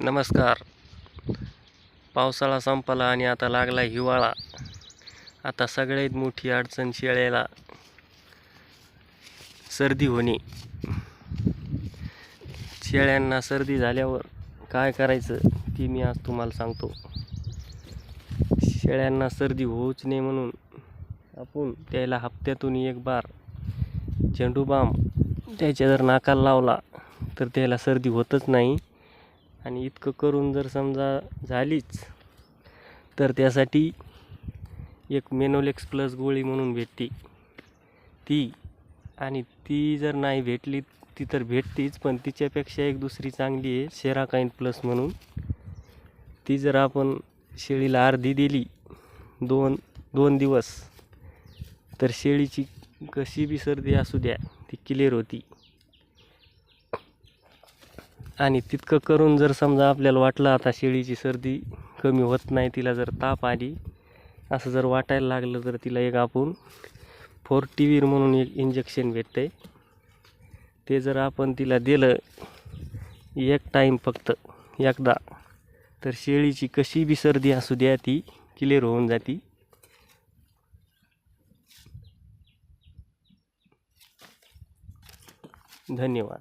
नमस्कार. पावसाळा संपला आणि आता लागला हिवाळा. आता सगळ्यात मोठी अडचण शेळ्याला सर्दी होणे. शेळ्यांना सर्दी झाल्यावर काय करायचं ती मी आज तुम्हाला सांगतो. शेळ्यांना सर्दी होऊच नये म्हणून आपण त्याला हप्त्यातून एक बार झेंडू बाम त्याच्या जर नाकाला लावला तर त्याला सर्दी होतच नाही. आणि इतकं करून जर समजा झालीच तर त्यासाठी एक मेनोलेक्स प्लस गोळी म्हणून भेटते ती, आणि ती जर नाही भेटली ती तर भेटतीच, पण तिच्यापेक्षा एक दुसरी चांगली आहे सेराकाइन प्लस म्हणून. ती जर आपण शेळीला अर्धी दिली दोन दिवस तर शेळीची कशी बी सर्दी असू द्या ती क्लिअर होती. आणि तितकं करून जर समजा आपल्याला वाटलं आता शेळीची सर्दी कमी होत नाही, तिला जर ताप आली असं जर वाटायला लागलं तर तिला एक आपण फोर्टिवीर म्हणून एक इंजेक्शन भेटते. ते जर आपण तिला दिलं एक टाईम फक्त एकदा तर शेळीची कशी बी सर्दी असू द्या ती क्लिअर होऊन जाती. धन्यवाद.